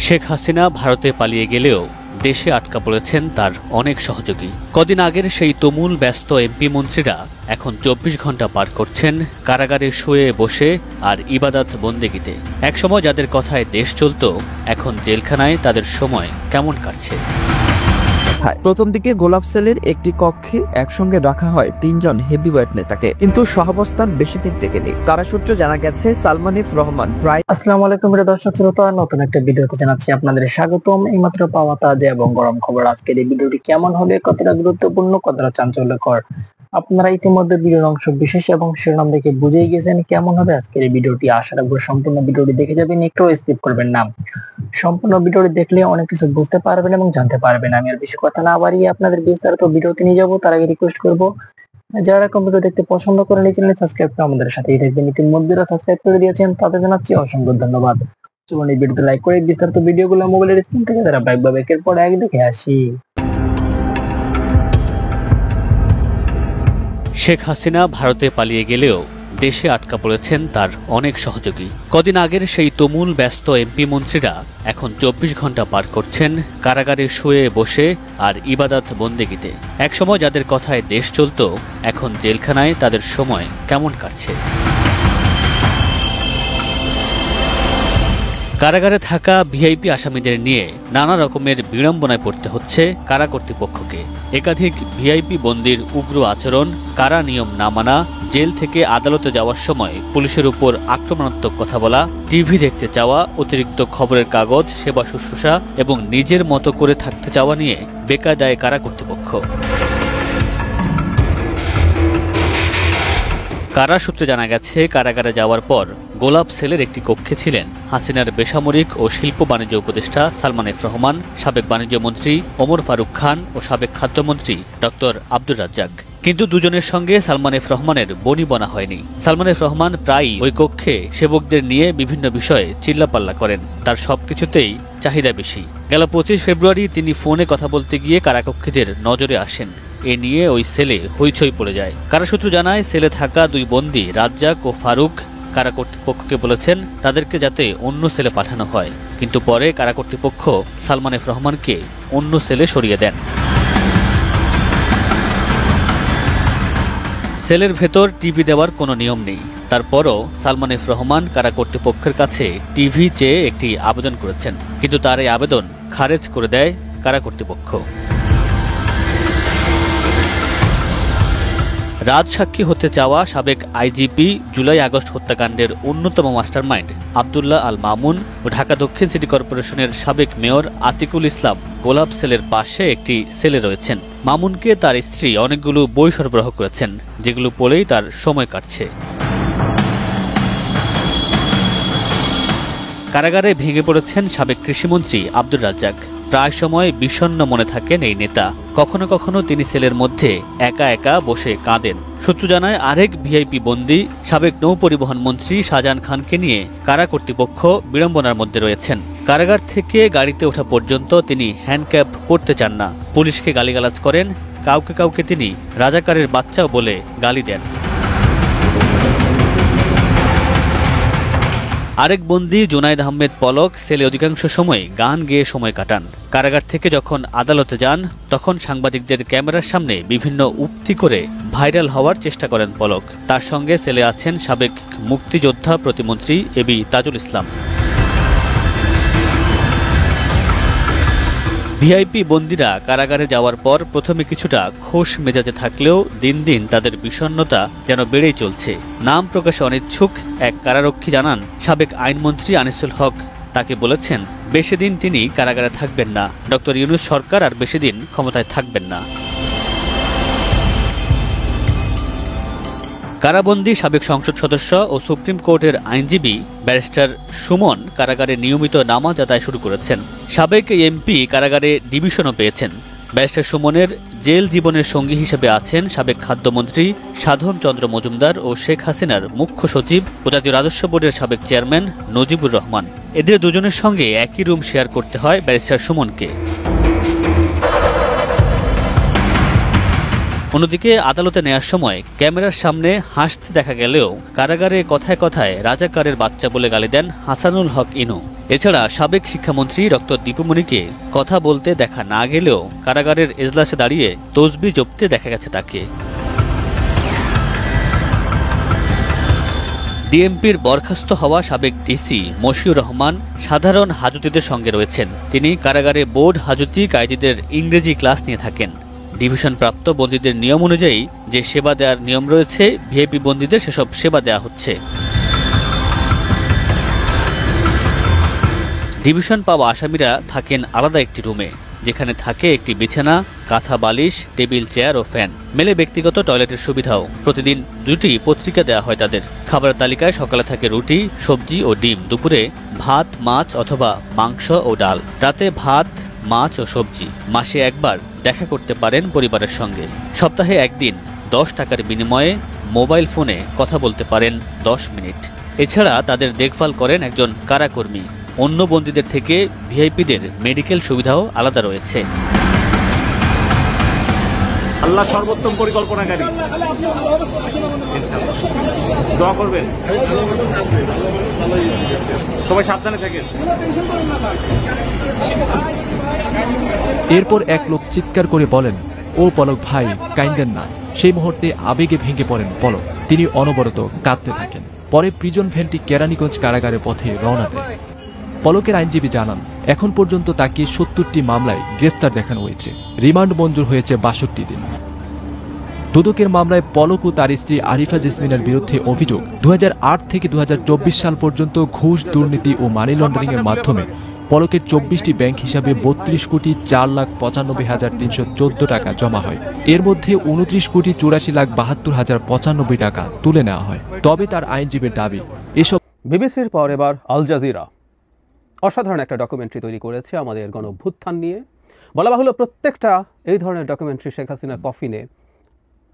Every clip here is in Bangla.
শেখ হাসিনা ভারতে পালিয়ে গেলেও দেশে আটকা পড়েছেন তার অনেক সহযোগী। কদিন আগের সেই তুমুল ব্যস্ত এমপি মন্ত্রীরা এখন ২৪ ঘন্টা পার করছেন কারাগারে শুয়ে বসে আর ইবাদত বন্দেগিতে। একসময় যাদের কথায় দেশ চলত, এখন জেলখানায় তাদের সময় কেমন কাটছে। প্রথম দিকে গোলাপ সেলের একটি কক্ষে একসঙ্গে রাখা হয় ৩ জন হেভিওয়েট নেতাকে, কিন্তু সহাবস্থান বেশি দিন টেকেনি। কারা সূত্রে জানা গেছে সালমান এফ রহমান প্রায়। আসসালামু আলাইকুম দর্শক শ্রোতা, নতুন একটা ভিডিওতে জানাচ্ছি আপনাদের স্বাগতম। এইমাত্র পাওয়া তাজা এবং গরম খবর। আজকের এই ভিডিওটি কেমন হবে, কতটা গুরুত্বপূর্ণ, কতটা চাঞ্চল্যকর, আপনারা ইতিমধ্যে ভিডিওর অংশ বিশেষ এবং শিরোনাম দেখে বুঝেই গেছেন কেমন হবে আজকের এই ভিডিওটি। আশা রাখবো সম্পূর্ণ ভিডিওটি দেখে যাবেন, একটু স্কিপ করবেন না। সম্পূর্ণ ভিডিওটি দেখলে অনেক কিছু বুঝতে পারবেন এবং জানতে পারবেন। আমি আর বেশি কথা না বাড়িয়ে আপনাদের বিস্তারিত ভিডিওতে নিয়ে যাবো। তার আগে রিকোয়েস্ট করবো, যারা কম্পিউটার দেখতে পছন্দ করেন এই চ্যানেলে সাবস্ক্রাইব করে আমাদের সাথেই থাকবেন। ইতিমধ্যে সাবস্ক্রাইব করে দিয়েছেন, তাদের জানাচ্ছি অসংখ্য ধন্যবাদ। চলুন এই ভিডিওতে লাইক করে বিস্তারিত ভিডিওগুলো মোবাইলের স্ক্রিন থেকে ধারাবাহিকভাবে একের পর এক দেখে আসি। শেখ হাসিনা ভারতে পালিয়ে গেলেও দেশে আটকা পড়েছেন তার অনেক সহযোগী। কদিন আগের সেই তুমুল ব্যস্ত এমপি মন্ত্রীরা এখন ২৪ ঘন্টা পার করছেন কারাগারে শুয়ে বসে আর ইবাদত বন্দেগিতে। একসময় যাদের কথায় দেশ চলত, এখন জেলখানায় তাদের সময় কেমন কাটছে। কারাগারে থাকা ভিআইপি আসামিদের নিয়ে নানা রকমের বিড়ম্বনায় পড়তে হচ্ছে কারা কর্তৃপক্ষকে। একাধিক ভিআইপি বন্দীর উগ্র আচরণ, কারা নিয়ম না মানা, জেল থেকে আদালতে যাওয়ার সময় পুলিশের উপর আক্রমণাত্মক কথা বলা, টিভি দেখতে চাওয়া, অতিরিক্ত খবরের কাগজ, সেবা শুশ্রূষা এবং নিজের মতো করে থাকতে চাওয়া নিয়ে বেকায়দায় কারা কর্তৃপক্ষ। কারা সূত্রে জানা গেছে, কারাগারে যাওয়ার পর গোলাপ সেলের একটি কক্ষে ছিলেন হাসিনার বেসামরিক ও শিল্প বাণিজ্য উপদেষ্টা সালমান এফ রহমান, সাবেক বাণিজ্য মন্ত্রী ওমর ফারুক খান ও সাবেক খাদ্যমন্ত্রী ডক্টর আব্দুর রাজ্জাক। কিন্তু দুজনের সঙ্গে সালমান এফ রহমানের বনিবনা হয়নি। সালমান এফ রহমান প্রায়ই ওই কক্ষে সেবকদের নিয়ে বিভিন্ন বিষয়ে চিল্লাপাল্লা করেন, তার সবকিছুতেই চাহিদা বেশি। গেল ২৫ ফেব্রুয়ারি তিনি ফোনে কথা বলতে গিয়ে কারাকক্ষীদের নজরে আসেন। এ নিয়ে ওই সেলে হইচই পড়ে যায়। কারাসূত্র জানায়, সেলে থাকা ২ বন্দী রাজ্জাক ও ফারুক কারা কর্তৃপক্ষকে বলেছেন তাদেরকে যাতে অন্য সেলে পাঠানো হয়, কিন্তু পরে কারা কর্তৃপক্ষ সালমান এফ রহমানকে অন্য সেলে সরিয়ে দেন। সেলের ভেতর টিভি দেওয়ার কোনো নিয়ম নেই, তারপরও সালমান এফ রহমান কারা কর্তৃপক্ষের কাছে টিভি চেয়ে একটি আবেদন করেছেন, কিন্তু তার এই আবেদন খারেজ করে দেয় কারা কর্তৃপক্ষ। রাজসাক্ষী হতে চাওয়া সাবেক আইজিপি জুলাই আগস্ট হত্যাকাণ্ডের অন্যতম মাস্টারমাইন্ড আব্দুল্লাহ আল মামুন ও ঢাকা দক্ষিণ সিটি কর্পোরেশনের সাবেক মেয়র আতিকুল ইসলাম গোলাপ সেলের পাশে একটি সেলে রয়েছেন। মামুনকে তার স্ত্রী অনেকগুলো বই সরবরাহ করেছেন, যেগুলো পড়েই তার সময় কাটছে। কারাগারে ভেঙে পড়েছেন সাবেক কৃষিমন্ত্রী আব্দুর রাজ্জাক। প্রায় সময় বিষণ্ণ মনে থাকেন এই নেতা। কখনো কখনো তিনি সেলের মধ্যে একা একা বসে কাঁদেন। সূত্র জানায়, আরেক ভিআইপি বন্দী সাবেক নৌ পরিবহন মন্ত্রী শাহজাহান খানকে নিয়ে কারা কর্তৃপক্ষ বিড়ম্বনার মধ্যে রয়েছেন। কারাগার থেকে গাড়িতে ওঠা পর্যন্ত তিনি হ্যান্ডক্যাপ পরতে চান না, পুলিশকে গালিগালাজ করেন, কাউকে কাউকে তিনি রাজাকারের বাচ্চাও বলে গালি দেন। আরেক বন্দী জুনায়েদ আহমেদ পলক সেলে অধিকাংশ সময় গান গেয়ে সময় কাটান। কারাগার থেকে যখন আদালতে যান, তখন সাংবাদিকদের ক্যামেরার সামনে বিভিন্ন উক্তি করে ভাইরাল হওয়ার চেষ্টা করেন পলক। তার সঙ্গে সেলে আছেন সাবেক মুক্তিযোদ্ধা প্রতিমন্ত্রী এবি তাজুল ইসলাম। ভিআইপি বন্দীরা কারাগারে যাওয়ার পর প্রথমে কিছুটা খোশ মেজাজে থাকলেও দিন দিন তাদের বিষণ্ণতা যেন বেড়েই চলছে। নাম প্রকাশে অনিচ্ছুক এক কারারক্ষী জানান, সাবেক আইনমন্ত্রী আনিসুল হক তাকে বলেছেন বেশি দিন তিনি কারাগারে থাকবেন না, ডক্টর ইউনূস সরকার আর বেশি দিন ক্ষমতায় থাকবেন না। কারাবন্দী সাবেক সংসদ সদস্য ও সুপ্রিম কোর্টের আইনজীবী ব্যারিস্টার সুমন কারাগারে নিয়মিত নামাজ আদায় শুরু করেছেন। সাবেক এমপি কারাগারে ডিভিশনও পেয়েছেন। ব্যারিস্টার সুমনের জেল জীবনের সঙ্গী হিসেবে আছেন সাবেক খাদ্যমন্ত্রী সাধন চন্দ্র মজুমদার ও শেখ হাসিনার মুখ্য সচিব ও জাতীয় রাজস্ব বোর্ডের সাবেক চেয়ারম্যান নজিবুর রহমান। এদের দুজনের সঙ্গে একই রুম শেয়ার করতে হয় ব্যারিস্টার সুমনকে। অন্যদিকে আদালতে নেয়ার সময় ক্যামেরার সামনে হাসতে দেখা গেলেও কারাগারে কথায় কথায় রাজাকারের বাচ্চা বলে গালি দেন হাসানুল হক ইনু। এছাড়া সাবেক শিক্ষামন্ত্রী ডক্টর দীপুমণিকে কথা বলতে দেখা না গেলেও কারাগারের এজলাসে দাঁড়িয়ে তসবিহ জপতে দেখা গেছে তাকে। ডিএমপির বরখাস্ত হওয়া সাবেক ডিসি মশিউর রহমান সাধারণ হাজতীদের সঙ্গে রয়েছেন। তিনি কারাগারে বোর্ড হাজতি কায়েদীদের ইংরেজি ক্লাস নিয়ে থাকেন। ডিভিশনপ্রাপ্ত বন্দীদের নিয়ম অনুযায়ী যে সেবা দেওয়ার নিয়ম রয়েছে, ভিআইপি বন্দীদের সেসব সেবা দেওয়া হচ্ছে। ডিভিশন পাওয়া আসামিরা থাকেন আলাদা একটি রুমে, যেখানে থাকে একটি বিছানা, কাঁথা, বালিশ, টেবিল, চেয়ার ও ফ্যান। মেলে ব্যক্তিগত টয়লেটের সুবিধাও। প্রতিদিন 2টি পত্রিকা দেওয়া হয় তাদের। খাবারের তালিকায় সকালে থাকে রুটি, সবজি ও ডিম, দুপুরে ভাত, মাছ অথবা মাংস ও ডাল, রাতে ভাত, মাছ ও সবজি। মাসে একবার দেখা করতে পারেন পরিবারের সঙ্গে। সপ্তাহে একদিন 10 টাকার বিনিময়ে মোবাইল ফোনে কথা বলতে পারেন 10 মিনিট। এছাড়া তাদের দেখভাল করেন একজন কারাকর্মী। অন্য বন্দীদের থেকে ভিআইপিদের মেডিকেল সুবিধাও আলাদা রয়েছে। আল্লাহ সর্বোত্তম পরিকল্পনাকারী, দোয়া করবেন, সবাই সাবধানে থাকেন। এরপর এক লোক চিৎকার করে বলেন, ও পলক ভাই, কাইন্দেন না। সেই মুহূর্তে আবেগে ভেঙে পড়েন পলক। তিনি অনবরত কাঁদতে থাকেন। পরে প্রিজন ভ্যানটি কেরানীগঞ্জ কারাগারের পথে রওনা দেয়। পলকের আইনজীবী জানান, এখন পর্যন্ত তাকে 70টি মামলায় গ্রেফতার দেখানো হয়েছে। রিমান্ড মঞ্জুর হয়েছে 62 দিন। দুদকের মামলায় পলক ও তার স্ত্রী আরিফা জেসমিনের বিরুদ্ধে অভিযোগ, 2008 থেকে 2024 সাল পর্যন্ত ঘুষ, দুর্নীতি ও মানি লন্ডারিং এর মাধ্যমে পলকের 24টি ব্যাংক হিসাবে 32,04,72,314 টাকা জমা হয়। এর মধ্যে 29,84,72,095 টাকা তুলে নেওয়া হয়। তবে তার আইনজীবীর দাবি, এসব বিবিসির পর এবার আল জাজিরা অসাধারণ একটা ডকুমেন্টারি তৈরি করেছে আমাদের গণঅভ্যুত্থান নিয়ে। বলা বাহুল্য, প্রত্যেকটা এই ধরনের ডকুমেন্টারি শেখ হাসিনার কফিনে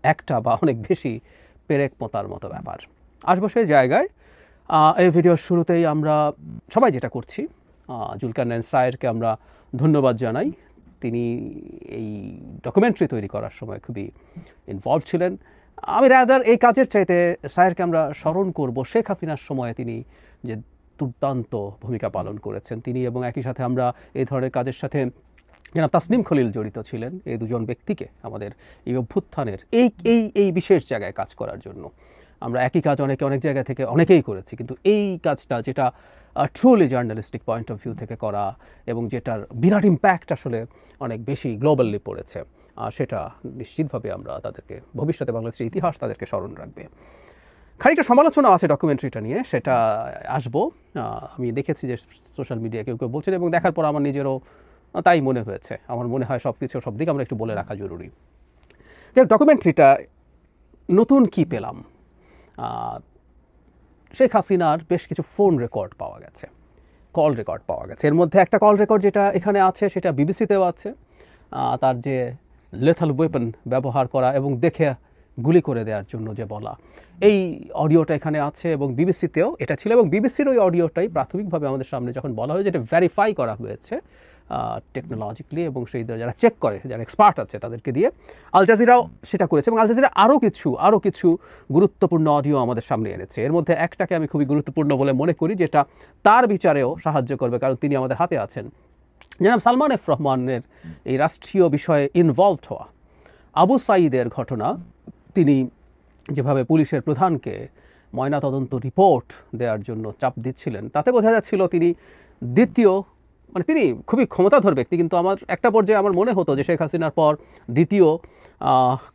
একটা বা অনেক বেশি পেরেক পোঁতার মতো ব্যাপার। আসবো সেই জায়গায়। এই ভিডিওর শুরুতেই আমরা সবাই যেটা করছি, জুলকারনাইন সায়েরকে আমরা ধন্যবাদ জানাই। তিনি এই ডকুমেন্টারি তৈরি করার সময় খুবই ইনভলভ ছিলেন। আমি রাদার এই কাজের চাইতে সায়েরকে আমরা স্মরণ করব শেখ হাসিনার সময়ে তিনি যে দুর্দান্ত ভূমিকা পালন করেছেন তিনি, এবং একই সাথে আমরা এই ধরনের কাজের সাথে যেন তাসনিম খলিল জড়িত ছিলেন, এই দুজন ব্যক্তিকে আমাদের এই অভ্যুত্থানের এই বিশেষ জায়গায় কাজ করার জন্য। আমরা একই কাজ অনেক জায়গা থেকে অনেকেই করেছি, কিন্তু এই কাজটা যেটা truly journalistic point of view থেকে করা এবং যেটার বিরাট ইম্প্যাক্ট আসলে অনেক বেশি গ্লোবালি পড়েছে, সেটা নিশ্চিতভাবে আমরা তাদেরকে ভবিষ্যতে বাংলাদেশের ইতিহাস তাদেরকে স্মরণ রাখবে। খানিকটা সমালোচনা আছে ডকুমেন্টারিটা নিয়ে, সেটা আসবো। আমি দেখেছি যে সোশ্যাল মিডিয়া কেউ বলছেন, এবং দেখার পর আমার নিজেরও তাই মনে হয়েছে। আমার মনে হয় সব দিক আমরা একটু বলে রাখা জরুরি। যে ডকুমেন্টারিটা নতুন কি পেলাম, শেখ হাসিনার বেশ কিছু ফোন রেকর্ড পাওয়া গেছে, কল রেকর্ড পাওয়া গেছে। এর মধ্যে একটা কল রেকর্ড যেটা এখানে আছে সেটা বিবিসিতেও আছে, তার যে লেথাল ওয়েপন ব্যবহার করা এবং দেখে গুলি করে দেওয়ার জন্য যে বলা, এই অডিওটা এখানে আছে এবং বিবিসিতেও এটা ছিল। এবং বিবিসির ওই অডিওটাই প্রাথমিকভাবে আমাদের সামনে যখন বলা হয়, যেটা ভেরিফাই করা হয়েছে টেকনোলজিক্যালি, এবং সেই যারা চেক করে, যারা এক্সপার্ট আছে তাদেরকে দিয়ে, আল জাজিরাও সেটা করেছে। এবং আল জাজিরা আরও কিছু গুরুত্বপূর্ণ অডিও আমাদের সামনে এনেছে। এর মধ্যে একটাকে আমি খুবই গুরুত্বপূর্ণ বলে মনে করি, যেটা তার বিচারেও সাহায্য করবে, কারণ তিনি আমাদের হাতে আছেন। জনাব সালমান এফ রহমানের এই রাষ্ট্রীয় বিষয়ে ইনভলভড হওয়া, আবু সাঈদের ঘটনা, তিনি যেভাবে পুলিশের প্রধানকে ময়নাতদন্ত রিপোর্ট দেওয়ার জন্য চাপ দিচ্ছিলেন, তাতে বোঝা যাচ্ছিল তিনি তিনি খুবই ক্ষমতাধর ব্যক্তি। কিন্তু আমার একটা পর্যায়ে আমার মনে হতো যে শেখ হাসিনার পর দ্বিতীয়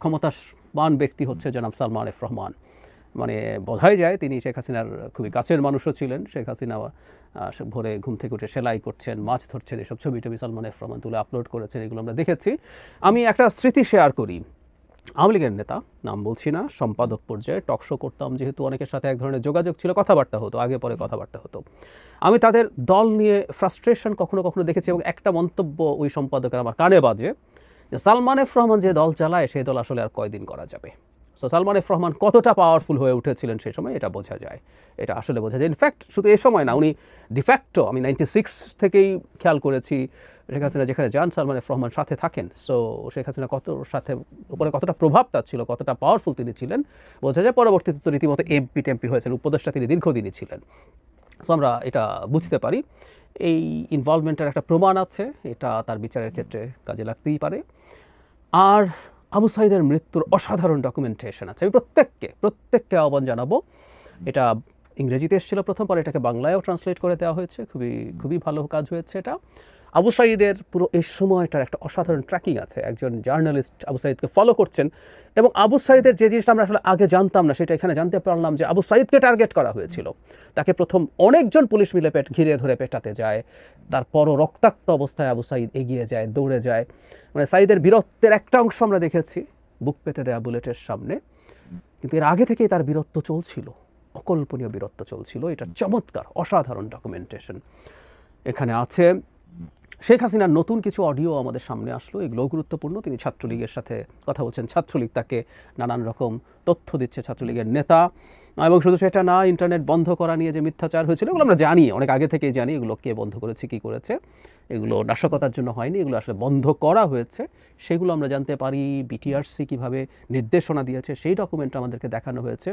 ক্ষমতাবান ব্যক্তি হচ্ছে জনাব সালমান এফ রহমান। মানে বোঝাই যায় তিনি শেখ হাসিনার খুবই কাছের মানুষও ছিলেন। শেখ হাসিনা ভোরে ঘুম থেকে উঠে সেলাই করছেন, মাছ ধরছেন, এসব ছবি সালমান এফ রহমান তুলে আপলোড করেছেন, এগুলো আমরা দেখেছি। আমি একটা স্মৃতি শেয়ার করি। আওয়ামী লীগের নেতা, নাম বলছি না, সম্পাদক পর্যায়ে টক শো করতাম, যেহেতু অনেকের সাথে এক ধরনের যোগাযোগ ছিল, কথাবার্তা হতো, আগে পরে কথাবার্তা হতো। আমি তাদের দল নিয়ে ফ্রাস্ট্রেশন কখনো কখনো দেখেছি, এবং একটা মন্তব্য ওই সম্পাদকের আমার কানে বাজে, যে সালমান এফ রহমান যে দল চালায় সেই দল আসলে আর কয়দিন করা যাবে। সো সালমান এফ রহমান কতটা পাওয়ারফুল হয়ে উঠেছিলেন সেই সময়, এটা বোঝা যায়, এটা আসলে বোঝা যায়। ইনফ্যাক্ট শুধু এই সময় না, উনি ডিফ্যাক্টো, আমি 96 থেকেই খেয়াল করেছি, শেখ হাসিনা যেখানে যান সালমান এফ রহমান সাথে থাকেন। সো শেখ হাসিনা উপরে কতটা প্রভাব তার ছিল, কতটা পাওয়ারফুল তিনি ছিলেন বোঝা যায়। পরবর্তীতে তো রীতিমতো এমপি টেমপি হয়েছেন, উপদেষ্টা তিনি দীর্ঘদিনই ছিলেন। সো আমরা এটা বুঝতে পারি। এই ইনভলভমেন্টের একটা প্রমাণ আছে, এটা তার বিচারের ক্ষেত্রে কাজে লাগতেই পারে। আর আবু সাঈদের মৃত্যুর অসাধারণ ডকুমেন্টেশন আছে। আমি প্রত্যেককে আহ্বান জানাবো, এটা ইংরেজিতে এসেছিল প্রথম, পরে এটাকে বাংলায়ও ট্রান্সলেট করে দেওয়া হয়েছে, খুবই ভালো কাজ হয়েছে এটা। আবু সাঈদের পুরো এই সময়টার একটা অসাধারণ ট্র্যাকিং আছে, একজন জার্নালিস্ট আবু সাঈদকে ফলো করছেন, এবং আবু সাঈদের যে জিনিসটা আমরা আসলে আগে জানতাম না সেটা এখানে জানতে পারলাম, যে আবু সাঈদকে টার্গেট করা হয়েছিল। তাকে প্রথম অনেকজন পুলিশ মিলে ঘিরে ধরে পেটাতে যায়, তারপরও রক্তাক্ত অবস্থায় আবু সাঈদ এগিয়ে যায়, দৌড়ে যায়। মানে সাঈদের বীরত্বের একটা অংশ আমরা দেখেছি বুক পেতে দেয়া বুলেটের সামনে, কিন্তু এর আগে থেকেই তার বীরত্ব চলছিল, অকল্পনীয় বীরত্ব চলছিল। এটা চমৎকার অসাধারণ ডকুমেন্টেশন এখানে আছে। শেখ হাসিনার নতুন কিছু অডিও আমাদের সামনে আসলো, এগুলো গুরুত্বপূর্ণ। তিনি ছাত্রলীগের সাথে কথা বলছেন, ছাত্রলীগ তাকে নানান রকম তথ্য দিচ্ছে, ছাত্রলীগের নেতা। এবং শুধু সেটা না, ইন্টারনেট বন্ধ করা নিয়ে যে মিথ্যাচার হয়েছিল এগুলো আমরা জানি, অনেক আগে থেকেই জানি এগুলো কে বন্ধ করেছে, কী করেছে। এগুলো নাশকতার জন্য হয়নি, এগুলো আসলে বন্ধ করা হয়েছে, সেগুলো আমরা জানতে পারি। বিটিআরসি কীভাবে নির্দেশনা দিয়েছে সেই ডকুমেন্ট আমাদেরকে দেখানো হয়েছে।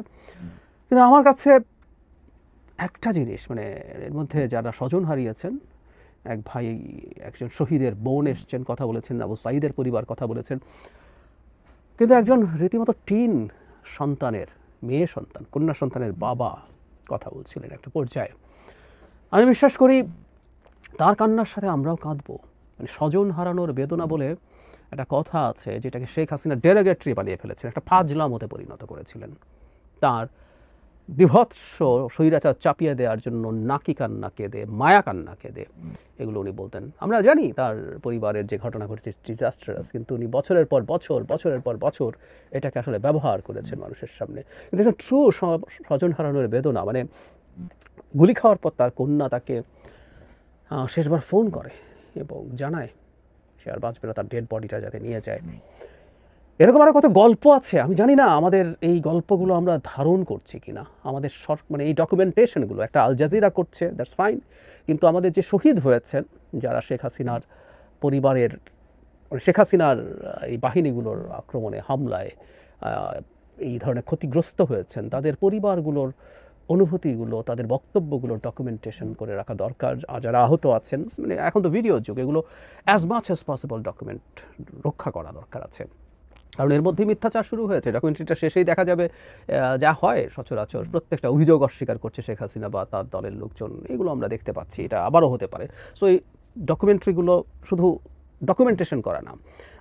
কিন্তু আমার কাছে একটা জিনিস, মানে এর মধ্যে যারা স্বজন হারিয়েছেন, এক ভাই, একজন শহীদের বোন এসছেন, কথা বলেছেন, আবু সাঈদের পরিবার কথা বলেছেন, কিন্তু একজন রীতিমতো টিন সন্তানের, মেয়ে সন্তান, কন্যা সন্তানের বাবা কথা বলছিলেন একটা পর্যায়ে। আমি বিশ্বাস করি তার কান্নার সাথে আমরাও কাঁদবো। মানে স্বজন হারানোর বেদনা বলে একটা কথা আছে, যেটাকে শেখ হাসিনা ডেরোগেটরি বানিয়ে ফেলেছিলেন, একটা ফাজলামতে পরিণত করেছিলেন। তার বিভৎস স্বৈরাচার চাপিয়ে দেওয়ার জন্য নাকি কান্না কেঁদে, মায়া কান্না কেঁদে, এগুলো উনি বলতেন। আমরা জানি তার পরিবারের যে ঘটনা ঘটেছে ডিজাস্টারাস, কিন্তু উনি বছরের পর বছর এটাকে আসলে ব্যবহার করেছেন মানুষের সামনে। কিন্তু একটা ট্রু স্বজন হারানোর বেদনা, মানে গুলি খাওয়ার পর তার কন্যা তাকে শেষবার ফোন করে এবং জানায় সে আর বাঁচবে না, তার ডেড বডিটা যাতে নিয়ে যায়। এরকম আরও কত গল্প আছে, আমি জানি না আমাদের এই গল্পগুলো আমরা ধারণ করছি কিনা। আমাদের মানে এই ডকুমেন্টেশনগুলো একটা আল জাজিরা করছে, দ্যাটস ফাইন, কিন্তু আমাদের যে শহীদ হয়েছেন, যারা শেখ হাসিনার পরিবারের, শেখ হাসিনার এই বাহিনীগুলোর আক্রমণে, হামলায় এই ধরনের ক্ষতিগ্রস্ত হয়েছেন, তাদের পরিবারগুলোর অনুভূতিগুলো, তাদের বক্তব্যগুলো ডকুমেন্টেশন করে রাখা দরকার। যারা আহত আছেন, মানে এখন তো ভিডিও যুগ, এগুলো as much as possible document রক্ষা করা দরকার আছে। কারণ এর মধ্যেই মিথ্যাচার শুরু হয়েছে। ডকুমেন্টারিটা শেষেই দেখা যাবে যা হয় সচরাচর, প্রত্যেকটা অভিযোগ অস্বীকার করছে শেখ হাসিনা বা তার দলের লোকজন, এগুলো আমরা দেখতে পাচ্ছি, এটা আবারও হতে পারে। সো এই ডকুমেন্টারিগুলো শুধু ডকুমেন্টেশন করা না,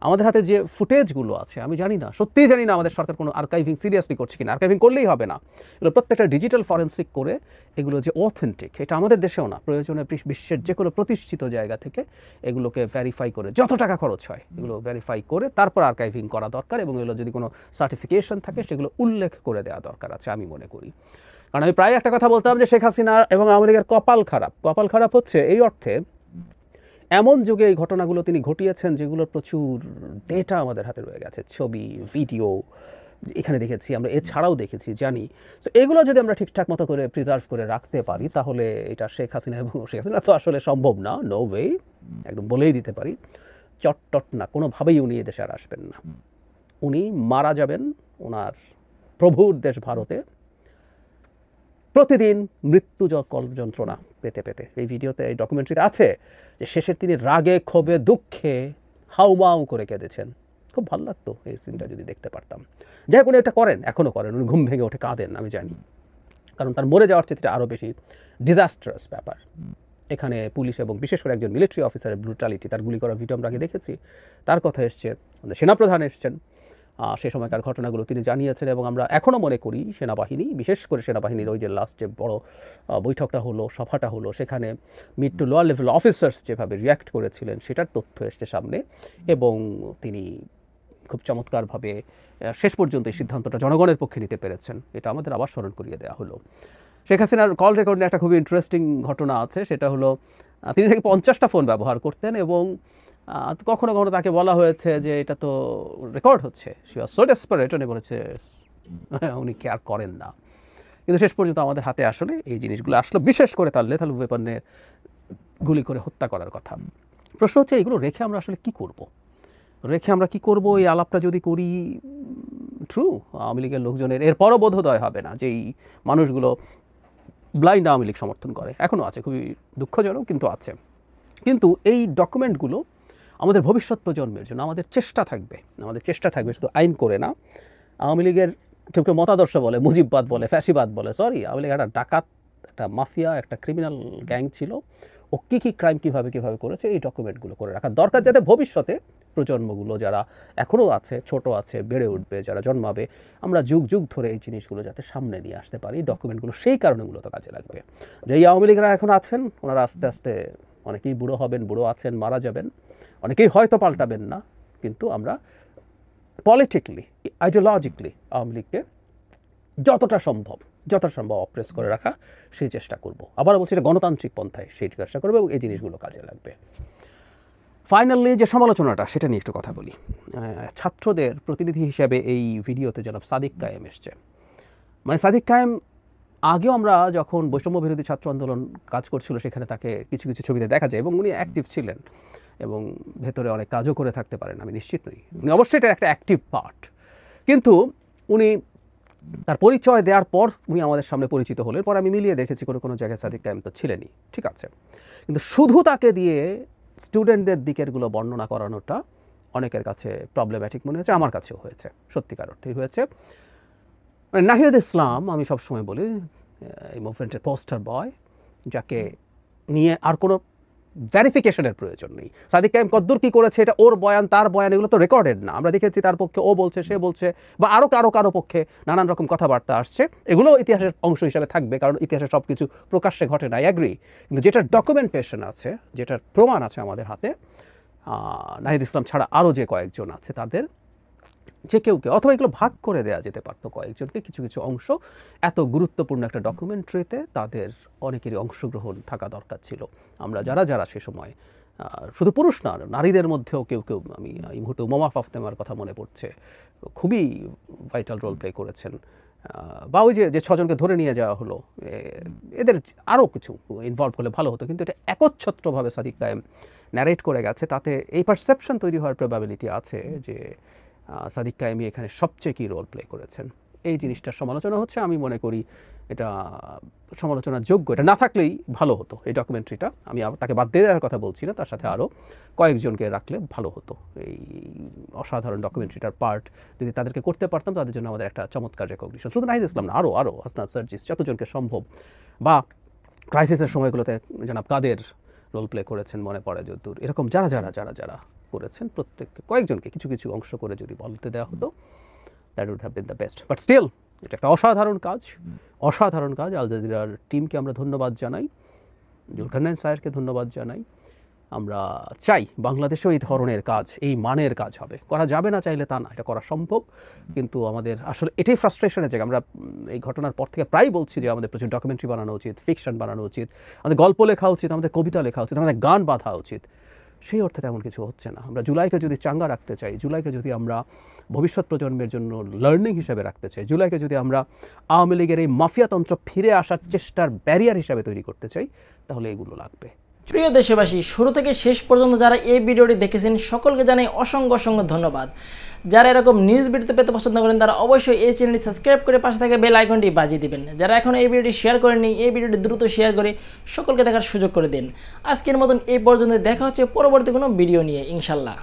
আমাদের হাতে যে ফুটেজগুলো আছে, আমি জানি না, সত্যিই জানি না আমাদের সরকার কোনো আর্কাইভিং সিরিয়াসলি করছে কিনা। আর্কাইভিং করলেই হবে না, এগুলো প্রত্যেকটা ডিজিটাল ফরেন্সিক করে এগুলো যে অথেন্টিক, এটা আমাদের দেশেও না, প্রয়োজনে বিশ্বের যে কোনো প্রতিষ্ঠিত জায়গা থেকে এগুলোকে ভেরিফাই করে, যত টাকা খরচ হয় এগুলো ভেরিফাই করে তারপর আর্কাইভিং করা দরকার, এবং এগুলো যদি কোনো সার্টিফিকেশন থাকে সেগুলো উল্লেখ করে দেওয়া দরকার আছে, আমি মনে করি। কারণ আমি প্রায় একটা কথা বলতাম যে শেখ হাসিনা এবং আওয়ামী লীগের কপাল খারাপ হচ্ছে এই অর্থে, এমন যুগে এই ঘটনাগুলো তিনি ঘটিয়েছেন যেগুলোর প্রচুর ডেটা আমাদের হাতে রয়ে গেছে, ছবি, ভিডিও, এখানে দেখেছি আমরা, এছাড়াও দেখেছি, জানি। সো এগুলো যদি আমরা ঠিকঠাক মতো করে প্রিজার্ভ করে রাখতে পারি, তাহলে এটা শেখ হাসিনা তো আসলে সম্ভব না, নো ওয়ে, একদম বলেই দিতে পারি, চটটট না, কোনোভাবেই উনি এদেশে আর আসবেন না। উনি মারা যাবেন ওনার প্রভুর দেশ ভারতে, প্রতিদিন মৃত্যু যন্ত্রণা পেতে পেতে। এই ভিডিওতে, এই ডকুমেন্টারিতে আছে যে শেষে তিনি রাগে, ক্ষোভে, দুঃখে হাউমাউ করে কেঁদেছেন। খুব ভালো লাগতো এই সিনটা যদি দেখতে পারতাম। যাই হোক, উনি এটা করেন, এখনও করেন, উনি ঘুম ভেঙে ওঠে কাঁদেন, আমি জানি, কারণ তার মরে যাওয়ার চেয়ে আরও বেশি ডিজাস্টারাস ব্যাপার। এখানে পুলিশ এবং বিশেষ করে একজন মিলিটারি অফিসারের ব্রুটালিটি, তার গুলি করা ভিডিও আমরা আগে দেখেছি, তার কথা এসছে, আমাদের সেনাপ্রধান এসছেন, সে সময়কার ঘটনাগুলো তিনি জানিয়েছেন, এবং আমরা এখনও মনে করি সেনাবাহিনী, বিশেষ করে সেনাবাহিনীর ওই যে লাস্ট যে বড় বৈঠকটা হলো, সভাটা হলো, সেখানে mid to lower level officers যেভাবে রিয়্যাক্ট করেছিলেন সেটার তথ্য এসছে সামনে, এবং তিনি খুব চমৎকারভাবে শেষ পর্যন্ত এই সিদ্ধান্তটা জনগণের পক্ষে নিতে পেরেছেন। এটা আমাদের আবার স্মরণ করিয়ে দেওয়া হলো। শেখ হাসিনার কল রেকর্ড নিয়ে একটা খুবই ইন্টারেস্টিং ঘটনা আছে, সেটা হলো তিনি থেকে 50টা ফোন ব্যবহার করতেন, এবং কখনো কখনো তাকে বলা হয়েছে যে এটা তো রেকর্ড হচ্ছে, সি ওয়াজ সো ডেসপারেট, উনি বলেছে উনি কেয়ার করেন না। কিন্তু শেষ পর্যন্ত আমাদের হাতে আসলে এই জিনিসগুলো আসলো, বিশেষ করে তার লেথাল ওয়েপনে গুলি করে হত্যা করার কথা। প্রশ্ন হচ্ছে এইগুলো রেখে আমরা আসলে কি করব, এই আলাপটা যদি করি, ট্রু আওয়ামী লীগের লোকজনের এরপরও বোধোদয় হবে না যে এই মানুষগুলো ব্লাইন্ড আওয়ামী লীগ সমর্থন করে, এখনও আছে, খুবই দুঃখজনক কিন্তু আছে। কিন্তু এই ডকুমেন্টগুলো আমাদের ভবিষ্যৎ প্রজন্মের জন্য আমাদের চেষ্টা থাকবে শুধু আইন করে না। আওয়ামী লীগের কেউ কেউ মতাদর্শ বলে, মুজিববাদ বলে, ফ্যাসিবাদ বলে, সরি, আওয়ামী লীগ একটা ডাকাত, একটা মাফিয়া, একটা ক্রিমিনাল গ্যাং ছিল। ও কী ক্রাইম কীভাবে করেছে এই ডকুমেন্টগুলো করে রাখা দরকার, যাতে ভবিষ্যতে প্রজন্মগুলো যারা এখনও আছে, ছোট আছে, বেড়ে উঠবে, যারা জন্মাবে, আমরা যুগ যুগ ধরে এই জিনিসগুলো যাতে সামনে নিয়ে আসতে পারি। ডকুমেন্টগুলো সেই কারণে মূলত কাজে লাগবে। যেই আওয়ামী লীগরা এখন আছেন ওনারা আস্তে আস্তে অনেকেই বুড়ো হবেন, বুড়ো আছেন, মারা যাবেন, অনেকেই হয়তো পাল্টাবেন না, কিন্তু আমরা পলিটিক্যালি, আইডিওলজিক্যালি আওয়ামী লীগকে যতটা সম্ভব অপ্রেস করে রাখা সেই চেষ্টা করব। আবার বলছি এটা গণতান্ত্রিক পন্থায় সেই চেষ্টা করবো এবং এই জিনিসগুলো কাজে লাগবে। ফাইনালি যে সমালোচনাটা সেটা নিয়ে একটু কথা বলি। ছাত্রদের প্রতিনিধি হিসেবে এই ভিডিওতে জনাব সাদিক কায়েম এসছে। মানে সাদিক কায়েম আগেও আমরা যখন বৈষম্য বিরোধী ছাত্র আন্দোলন কাজ করছিল সেখানে তাকে কিছু কিছু ছবিতে দেখা যায় এবং উনি অ্যাক্টিভ ছিলেন এবং ভেতরে অনেক কাজও করে থাকতে পারেন, আমি নিশ্চিত নই। উনি অবশ্যই এটা একটা অ্যাক্টিভ পার্ট, কিন্তু উনি তার পরিচয় দেওয়ার পর উনি আমাদের সামনে পরিচিত হলেন। পর আমি মিলিয়ে দেখেছি কোনো জায়গায় সাদিক কায়েম তো ছিলেনই, ঠিক আছে, কিন্তু শুধু তাকে দিয়ে স্টুডেন্টদের দিকেরগুলো বর্ণনা করানোটা অনেকের কাছে প্রবলেম্যাটিক মনে হয়েছে, আমার কাছেও হয়েছে, সত্যিকার অর্থেই হয়েছে। মানে নাহিদ ইসলাম, আমি সবসময় বলি এই মুভমেন্টের পোস্টার বয়, যাকে নিয়ে আর কোনো ভ্যারিফিকেশনের প্রয়োজন নেই। সাদিক কায়েম কদ্দূর কী করেছে এটা ওর বয়ান, তার বয়ান, এগুলো তো রেকর্ডেড না। আমরা দেখেছি তার পক্ষে ও বলছে, সে বলছে, বা আরও কারো পক্ষে নানান রকম কথাবার্তা আসছে, এগুলো ইতিহাসের অংশ হিসাবে থাকবে, কারণ ইতিহাসে সব কিছু প্রকাশ্যে ঘটে না, অ্যাগ্রি। কিন্তু যেটার ডকুমেন্টেশন আছে, যেটার প্রমাণ আছে আমাদের হাতে, নাহিদ ইসলাম ছাড়া আরও যে কয়েকজন আছে তাদের যে কেউ অথবা এগুলো ভাগ করে দেওয়া যেতে পারতো কয়েকজনকে, কিছু কিছু অংশ। এত গুরুত্বপূর্ণ একটা ডকুমেন্টারিতে তাদের অনেকেরই অংশগ্রহণ থাকা দরকার ছিল। আমরা যারা সে সময়, শুধু পুরুষ না, নারীদের মধ্যেও কেউ আমি এই মুহূর্তে উমা ফাতেমার কথা মনে পড়ছে, খুবই ভাইটাল রোল প্লে করেছেন। বা ওই যে 6 জনকে ধরে নিয়ে যাওয়া হলো, এদের আরও কিছু ইনভলভ হলে ভালো হতো, কিন্তু এটা একচ্ছত্রভাবে সাদিক কায়েম ন্যারেট করে গেছে। তাতে এই পারসেপশন তৈরি হওয়ার প্রবাবিলিটি আছে যে সাদিক কায়েমই এখানে সবচেয়ে কী রোল প্লে করেছেন। এই জিনিসটার সমালোচনা হচ্ছে, আমি মনে করি এটা সমালোচনার যোগ্য। এটা না থাকলেই ভালো হতো এই ডকুমেন্টারিটা। আমি তাকে বাদ দিয়ে দেওয়ার কথা বলছি না, তার সাথে আরও কয়েকজনকে রাখলে ভালো হতো। এই অসাধারণ ডকুমেন্টারিটার পার্ট যদি তাদেরকে করতে পারতাম, তাদের জন্য আমাদের একটা চমৎকার রেকগনিশন। শুধু নাহিদ ইসলাম না, আরও হাসনাত সার্জিস, যতজনকে সম্ভব, বা ক্রাইসিসের সময়গুলোতে জনাব কাদের রোল প্লে করেছেন মনে পড়ে যদ্দূর, এরকম যারা করেছেন প্রত্যেককে, কয়েকজনকে কিছু কিছু অংশ করে যদি বলতে দেওয়া হতো, that would have been the best. But still এটা একটা অসাধারণ কাজ। আল জাজিরার টিমকে আমরা ধন্যবাদ জানাই, জুলকারনাইন স্যারকে ধন্যবাদ জানাই। আমরা চাই বাংলাদেশেও এই ধরনের কাজ, এই মানের কাজ হবে। করা যাবে না চাইলে তা না, এটা করা সম্ভব। কিন্তু আমাদের আসলে এটাই ফ্রাস্ট্রেশনের জায়গা। আমরা এই ঘটনার পর থেকে প্রায় বলছি যে আমাদের প্রচুর ডকুমেন্টারি বানানো উচিত, ফিকশন বানানো উচিত, আমাদের গল্প লেখা উচিত, আমাদের কবিতা লেখা উচিত, আমাদের গান বাঁধা উচিত। সেই অর্থে তেমন কিছু হচ্ছে না। আমরা জুলাইকে যদি চাঙ্গা রাখতে চাই, জুলাইকে যদি আমরা ভবিষ্যৎ প্রজন্মের জন্য লার্নিং হিসেবে রাখতে চাই, জুলাইকে যদি আমরা আওয়ামী লীগের এই মাফিয়াতন্ত্র ফিরে আসার চেষ্টার ব্যারিয়ার হিসাবে তৈরি করতে চাই, তাহলে এগুলো লাগবে। প্রিয় দেশবাসী, শুরু থেকে শেষ পর্যন্ত যারা এই ভিডিওটি দেখেছেন সকলকে জানাই অসংখ্য ধন্যবাদ। যারা এরকম নিউজ ভিডিওতে পেতে পছন্দ করেন তারা অবশ্যই এই চ্যানেলটি সাবস্ক্রাইব করে পাশে থাকা বেল আইকনটি বাজিয়ে দিবেন। যারা এখনও এই ভিডিওটি শেয়ার করেননি, এই ভিডিওটি দ্রুত শেয়ার করে সকলকে দেখার সুযোগ করে দিন। আজকের মতন এই পর্যন্ত, দেখা হচ্ছে পরবর্তী কোনো ভিডিও নিয়ে ইনশাল্লাহ।